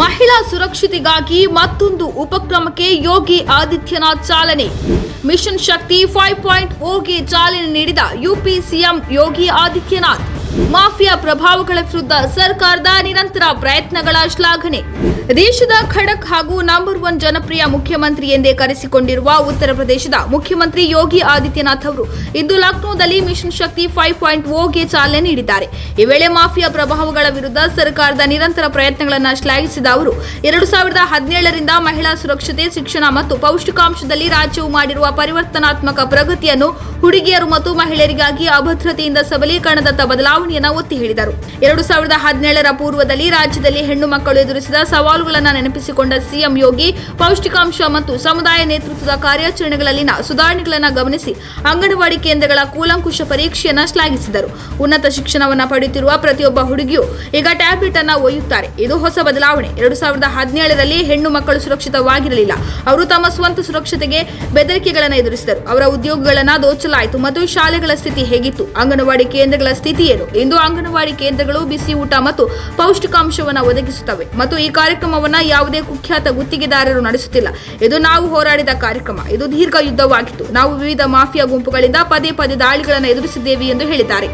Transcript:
ಮಹಿಳಾ ಸುರಕ್ಷತೆಗಾಗಿ ಮತ್ತೊಂದು ಉಪಕ್ರಮಕ್ಕೆ ಯೋಗಿ ಆದಿತ್ಯನಾಥ್ ಚಾಲನೆ. ಮಿಷನ್ ಶಕ್ತಿ 5.0ಗೆ ಚಾಲನೆ ನೀಡಿದ UP CM Yogi Adityanath. Mafia ಪ್ರಭಾವಗಳ ವಿರುದ್ಧ ಸರ್ಕಾರದ ನಿರಂತರ ಪ್ರಯತ್ನಗಳ ಶ್ಲಾಘನೆ. ದೇಶದ ಖಡಕ್ ಹಾಗೂ ನಂಬರ್ 1 ಜನಪ್ರಿಯ ಮುಖ್ಯಮಂತ್ರಿ ಎಂದೇ ಕರೆಸಿಕೊಂಡಿರುವ ಉತ್ತರ ಪ್ರದೇಶದ ಮುಖ್ಯಮಂತ್ರಿ ಯೋಗಿ ಆದಿತ್ಯನಾಥ್ ಅವರು ಇಂದು ಲಕ್ನೋದಲ್ಲಿ ಮಿಷನ್ ಶಕ್ತಿ 5.0ಗೆ ಚಾಲನೆ ನೀಡಿದ್ದಾರೆ. ಈ ವೇಳೆ ಮಾಫಿಯಾ ಪ್ರಭಾವಗಳ ವಿರುದ್ಧ ಸರ್ಕಾರದ ನಿರಂತರ ಪ್ರಯತ್ನಗಳನ್ನು ಶ್ಲಾಘಿಸಿದ ಅವರು 2017ರಿಂದ ಮಹಿಳಾ ಸುರಕ್ಷತೆ, ಶಿಕ್ಷಣ ಮತ್ತು ಪೌಷ್ಟಿಕಾಂಶದಲ್ಲಿ ರಾಜ್ಯವು ಮಾಡಿರುವ ಪರಿವರ್ತನಾತ್ಮಕ ಪ್ರಗತಿಯನ್ನು, ಹುಡುಗಿಯರು ಮತ್ತು ಮಹಿಳೆಯರಿಗಾಗಿ ಅಭದ್ರತೆಯಿಂದ ಸಬಲೀಕರಣದತ್ತ ಬದಲಾವಣೆಯನ್ನು ಒತ್ತಿ ಹೇಳಿದರು. 2017ರ ಪೂರ್ವದಲ್ಲಿ ರಾಜ್ಯದಲ್ಲಿ ಹೆಣ್ಣು ಮಕ್ಕಳು ಎದುರಿಸಿದ ಸವಾಲುಗಳನ್ನು ನೆನಪಿಸಿಕೊಂಡ ಸಿಎಂ ಯೋಗಿ ಪೌಷ್ಟಿಕಾಂಶ ಮತ್ತು ಸಮುದಾಯ ನೇತೃತ್ವದ ಕಾರ್ಯಾಚರಣೆಗಳಲ್ಲಿನ ಸುಧಾರಣೆಗಳನ್ನು ಗಮನಿಸಿ ಅಂಗನವಾಡಿ ಕೇಂದ್ರಗಳ ಕೂಲಂಕುಷ ಪರೀಕ್ಷೆಯನ್ನು ಶ್ಲಾಘಿಸಿದರು. ಉನ್ನತ ಶಿಕ್ಷಣವನ್ನು ಪಡೆಯುತ್ತಿರುವ ಪ್ರತಿಯೊಬ್ಬ ಹುಡುಗಿಯೂ ಈಗ ಟ್ಯಾಬ್ಲೆಟ್ ಅನ್ನು ಒಯ್ಯುತ್ತಾರೆ. ಇದು ಹೊಸ ಬದಲಾವಣೆ. 2017ರಲ್ಲಿ ಹೆಣ್ಣು ಮಕ್ಕಳು ಸುರಕ್ಷಿತವಾಗಿರಲಿಲ್ಲ. ಅವರು ತಮ್ಮ ಸ್ವಂತ ಸುರಕ್ಷತೆಗೆ ಬೆದರಿಕೆಗಳನ್ನು ಎದುರಿಸಿದರು. ಅವರ ಉದ್ಯೋಗಗಳನ್ನು ದೋಚಲಾಯಿತು ಮತ್ತು ಶಾಲೆಗಳ ಸ್ಥಿತಿ ಹೇಗಿತ್ತು? ಅಂಗನವಾಡಿ ಕೇಂದ್ರಗಳ ಸ್ಥಿತಿ ಏನು? ಇಂದು ಅಂಗನವಾಡಿ ಕೇಂದ್ರಗಳು ಬಿಸಿ ಊಟ ಮತ್ತು ಪೌಷ್ಟಿಕಾಂಶವನ್ನು ಒದಗಿಸುತ್ತವೆ ಮತ್ತು ಈ ಕಾರ್ಯಕ್ರಮವನ್ನು ಯಾವುದೇ ಕುಖ್ಯಾತ ಗುತ್ತಿಗೆದಾರರು ನಡೆಸುತ್ತಿಲ್ಲ. ಇದು ನಾವು ಹೋರಾಡಿದ ಕಾರ್ಯಕ್ರಮ. ಇದು ದೀರ್ಘ ಯುದ್ಧವಾಗಿತ್ತು. ನಾವು ವಿವಿಧ ಮಾಫಿಯಾ ಗುಂಪುಗಳಿಂದ ಪದೇ ಪದೇ ದಾಳಿಗಳನ್ನು ಎದುರಿಸಿದ್ದೇವೆ ಎಂದು ಹೇಳಿದ್ದಾರೆ.